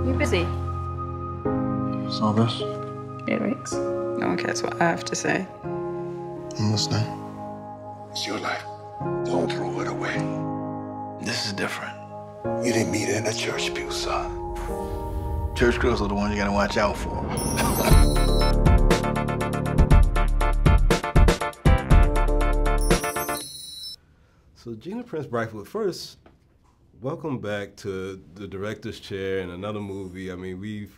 You busy? Saw this? Earwigs. No one cares what I have to say. I'm listening. It's your life. Don't throw it away. This is different. You didn't meet her in a church pew, son. Church girls are the ones you gotta watch out for. So Gina Prince-Bythewood, first, welcome back to the director's chair and another movie. I mean, we've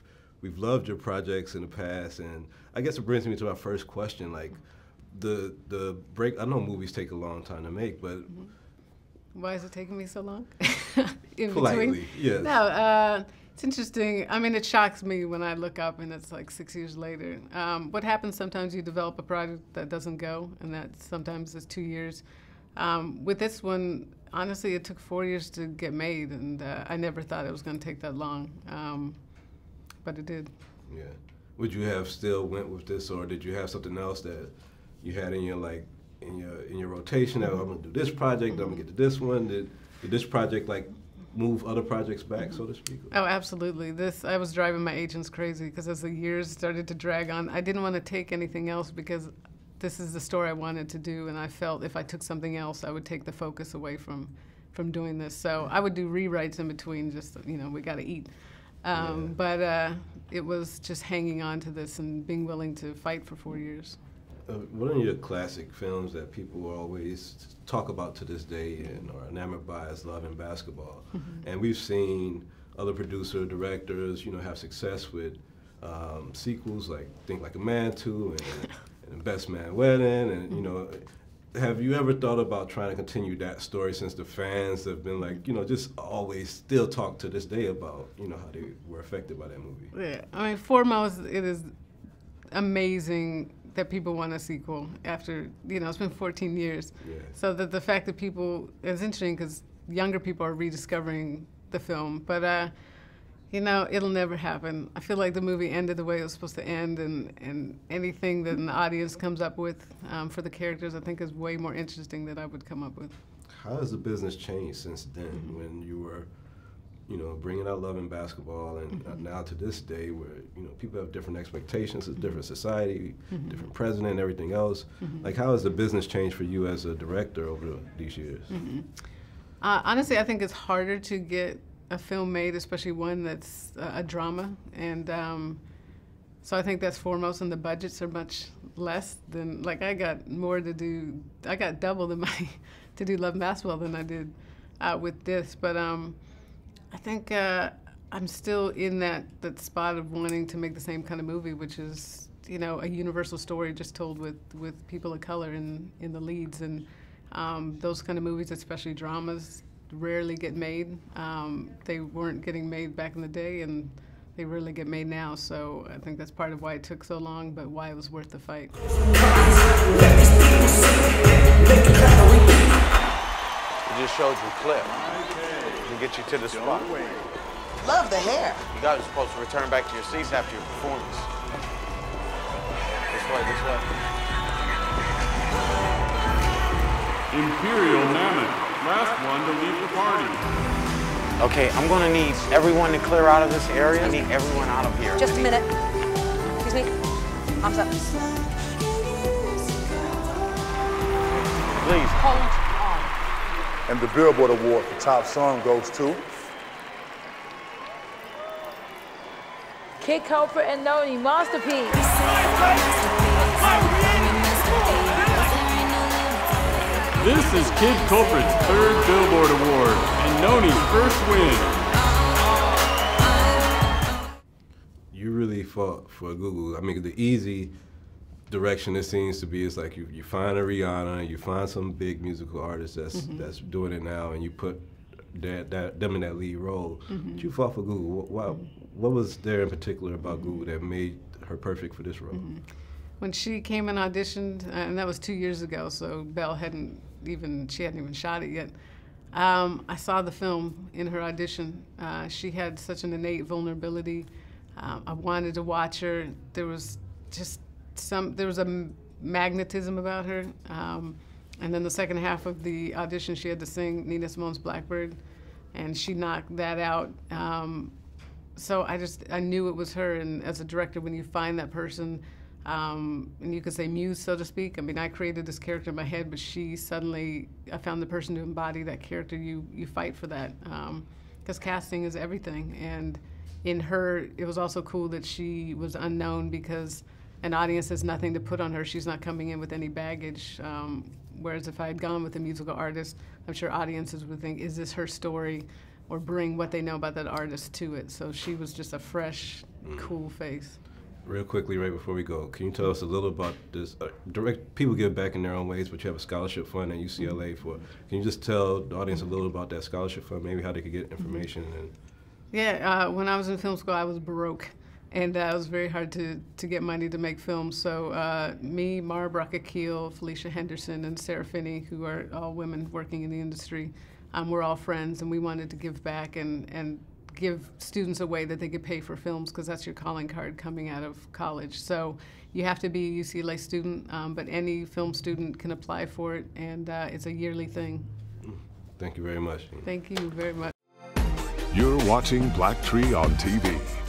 loved your projects in the past, and I guess it brings me to our first question. Like, the break. I know movies take a long time to make, but why is it taking me so long? In politely, between? Yes. No, it's interesting. I mean, it shocks me when I look up and it's like 6 years later. What happens sometimes you develop a project that doesn't go, and that sometimes is 2 years. With this one, honestly, it took 4 years to get made, and I never thought it was going to take that long, but it did. Yeah. Would you have still went with this, or did you have something else that you had in your in your rotation that I'm going to do this project, I'm going to get to this one? Did this project like move other projects back, so to speak? Oh, absolutely. I was driving my agents crazy because as the years started to drag on, I didn't want to take anything else because this is the story I wanted to do, and I felt if I took something else, I would take the focus away from doing this. So I would do rewrites in between, just, you know, we got to eat. But it was just hanging on to this and being willing to fight for 4 years. One of your classic films that people always talk about to this day and are enamored by is Love and Basketball. And we've seen other producer, directors, you know, have success with sequels like Think Like a Man 2 and Best Man Wedding, and you know, have you ever thought about trying to continue that story since the fans have been like, you know, just always still talk to this day about, you know, how they were affected by that movie? Yeah, I mean, foremost, it is amazing that people want a sequel after, you know, it's been 14 years. Yeah. So that the fact that people, it's interesting because younger people are rediscovering the film, but you know, it'll never happen. I feel like the movie ended the way it was supposed to end, and anything that an audience comes up with for the characters, I think is way more interesting than I would come up with. How has the business changed since then, when you were, you know, bringing out Love and Basketball, and now to this day where, you know, people have different expectations, it's a different society, different president, and everything else. Like, how has the business changed for you as a director over these years? Honestly, I think it's harder to get a film made, especially one that's a drama, and so I think that's foremost, and the budgets are much less than, like, I got more to do, I got double the money to do Love and Basketball than I did with this, but I think I'm still in that spot of wanting to make the same kind of movie, which is, you know, a universal story just told with people of color in the leads, and those kind of movies, especially dramas, rarely get made. They weren't getting made back in the day, and they rarely get made now, so I think that's part of why it took so long, but why it was worth the fight. We just showed you a clip to get you to the spot. Love the hair. You guys are supposed to return back to your seats after your performance. This way, this way. Imperial Mammoth. Last one to leave the party. Okay, I'm gonna need everyone to clear out of this area. I need everyone out of here. Just a minute. Excuse me. Arms up. Please. Hold on. And the Billboard Award for Top Song goes to Kid Culper and Noni, Masterpiece. This is Kid Culprit's 3rd Billboard Award and Noni's first win. You really fought for Google. I mean, the easy direction it seems to be is like you find a Rihanna, you find some big musical artist that's doing it now, and you put them in that lead role. But you fought for Google. What was there in particular about Google that made her perfect for this role? When she came and auditioned, and that was 2 years ago, so Belle hadn't even shot it yet. I saw the film in her audition. She had such an innate vulnerability. I wanted to watch her. There was just there was a magnetism about her. And then the second half of the audition, she had to sing Nina Simone's Blackbird, and she knocked that out. So I knew it was her, and as a director, when you find that person, and you could say muse, so to speak. I mean, I created this character in my head, but I found the person to embody that character. You fight for that, because casting is everything. And in her, it was also cool that she was unknown because an audience has nothing to put on her. She's not coming in with any baggage. Whereas if I had gone with a musical artist, I'm sure audiences would think, is this her story? Or bring what they know about that artist to it. So she was just a fresh, cool face. Real quickly, right before we go, can you tell us a little about this? People give back in their own ways, but you have a scholarship fund at UCLA for. Can you just tell the audience a little about that scholarship fund, maybe how they could get information? And Yeah, when I was in film school, I was broke. And it was very hard to get money to make films. So me, Mara Brockett-Keel, Felicia Henderson, and Sarah Finney, who are all women working in the industry, we're all friends, and we wanted to give back and give students a way that they could pay for films, because that's your calling card coming out of college. So you have to be a UCLA student, but any film student can apply for it, and it's a yearly thing. Thank you very much. Thank you very much. You're watching BLACKTREE on TV.